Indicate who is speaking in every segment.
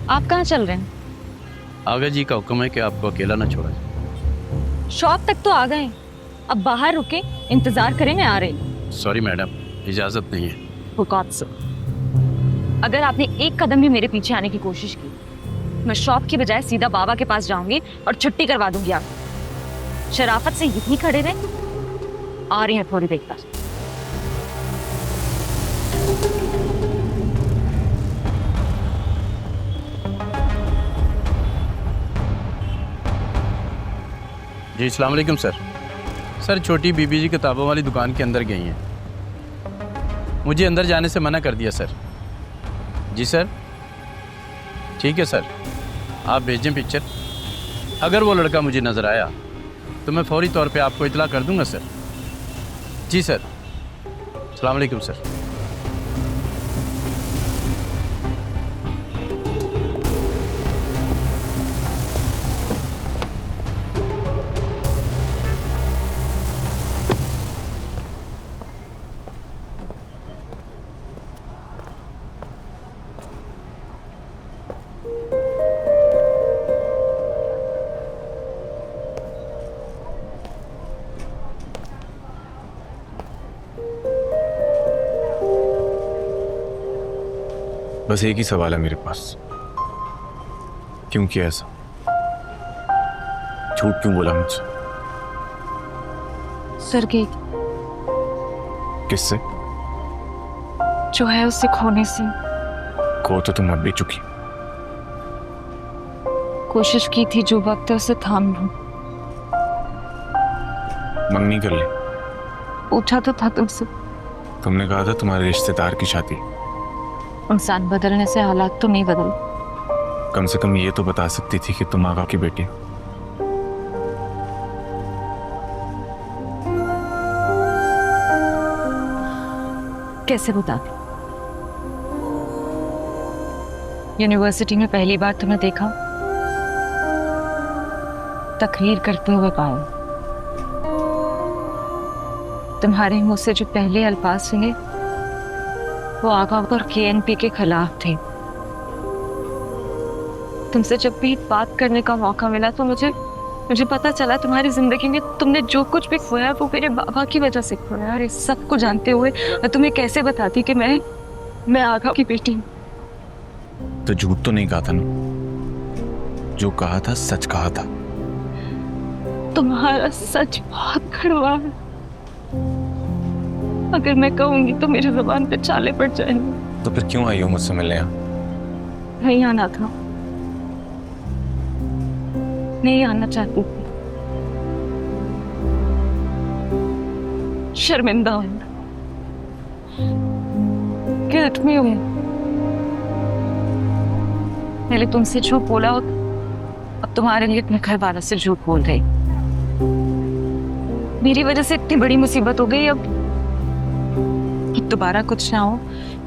Speaker 1: आप कहाँ चल रहे हैं?
Speaker 2: आगा जी का हुक्म है कि आपको अकेला ना छोड़ा जाए।
Speaker 1: शॉप तक तो आ गए, अब बाहर रुके इंतजार करें, मैं आ रही।
Speaker 2: सॉरी मैडम, इजाज़त नहीं है।
Speaker 1: For God's sake, अगर आपने एक कदम भी मेरे पीछे आने की कोशिश की, मैं शॉप की बजाय सीधा बाबा के पास जाऊंगी और छुट्टी करवा दूंगी आप। शराफत से यहीं खड़े रहे, आ रही है थोड़ी देर तक।
Speaker 2: जी अस्सलाम वालेकुम सर। सर छोटी बीबी जी किताबों वाली दुकान के अंदर गई हैं, मुझे अंदर जाने से मना कर दिया सर। जी सर, ठीक है सर, आप भेजें पिक्चर। अगर वो लड़का मुझे नज़र आया तो मैं फौरी तौर पे आपको इतला कर दूंगा सर। जी सर, अस्सलाम वालेकुम सर।
Speaker 3: बस एक ही सवाल है मेरे पास, क्यों किया ऐसा? झूठ क्यों बोला मुझसे?
Speaker 1: सर के
Speaker 3: किससे?
Speaker 1: जो है उससे खोने से
Speaker 3: खो तो तुम अब भी चुकी।
Speaker 1: कोशिश की थी, जो वक्त है उसे थाम लूं।
Speaker 3: मंगनी कर ली।
Speaker 1: पूछा तो था तुमसे।
Speaker 3: तुमने कहा था तुम्हारे रिश्तेदार की शादी।
Speaker 1: इंसान बदलने से हालात तो नहीं बदल।
Speaker 3: कम से कम ये तो बता सकती थी कि तुम आगा की बेटी हो।
Speaker 1: कैसे बता? यूनिवर्सिटी में पहली बार तुम्हें देखा, तकरीर करते हुए पाया। तुम्हारे मुंह से जो पहले अल्फाज सुने वो आगा और केएनपी के खिलाफ थे। तुमसे जब भी बात करने का मौका मिला तो मुझे पता चला तुम्हारी जिंदगी में तुमने जो कुछ भी खोया वो मेरे बाबा की वजह से खोया। और इस सब को जानते हुए मैं तुम्हें कैसे बताती कि मैं आगा की बेटी हूँ।
Speaker 3: तो झूठ तो नहीं कहा था ना, जो कहा था सच कहा था।
Speaker 1: तुम्हारा सच बहुत कड़वा है, अगर मैं कहूंगी तो मेरी जुबान पे छाले पड़ जाएंगे।
Speaker 3: तो फिर क्यों आई हो मुझसे मिलने यहाँ?
Speaker 1: नहीं आना था, नहीं आना चाहती थी, शर्मिंदा हूं, गिल्ट में हूं। पहले तुमसे झूठ बोला हो, अब तुम्हारे लिए अपने घर वालों से झूठ बोल रही। मेरी वजह से इतनी बड़ी मुसीबत हो गई, अब दोबारा कुछ ना हो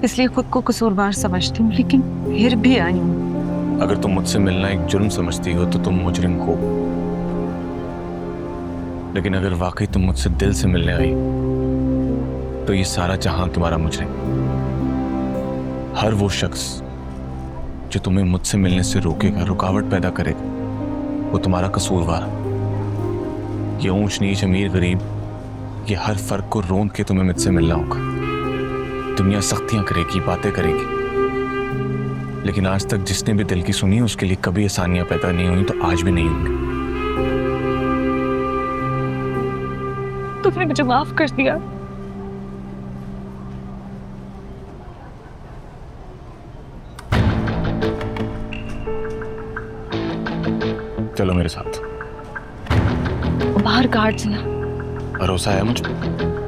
Speaker 1: इसलिए खुद को कसूरवार समझती हूँ, लेकिन फिर भी आई हूँ।
Speaker 3: अगर तुम मुझसे मिलना एक जुर्म समझती हो तो तुम मुजरिम हो, लेकिन अगर वाकई तुम मुझसे दिल से मिलने आई तो ये सारा जहां तुम्हारा मुजरिम। हर वो शख्स जो तुम्हें मुझसे मिलने से रोकेगा, रुकावट पैदा करेगा, वो तुम्हारा कसूरवार। ये ऊंच नीच, अमीर गरीब, ये हर फर्क को रोंद के तुम्हें मुझसे मिलना होगा। दुनिया सख्तियां करेगी, बातें करेगी, लेकिन आज तक जिसने भी दिल की सुनी उसके लिए कभी आसानियां पैदा नहीं हुई, तो आज भी नहीं होंगी।
Speaker 1: तुमने मुझे माफ कर दिया।
Speaker 3: चलो मेरे साथ।
Speaker 1: बाहर गार्ड्स ना।
Speaker 3: भरोसा है मुझ पर?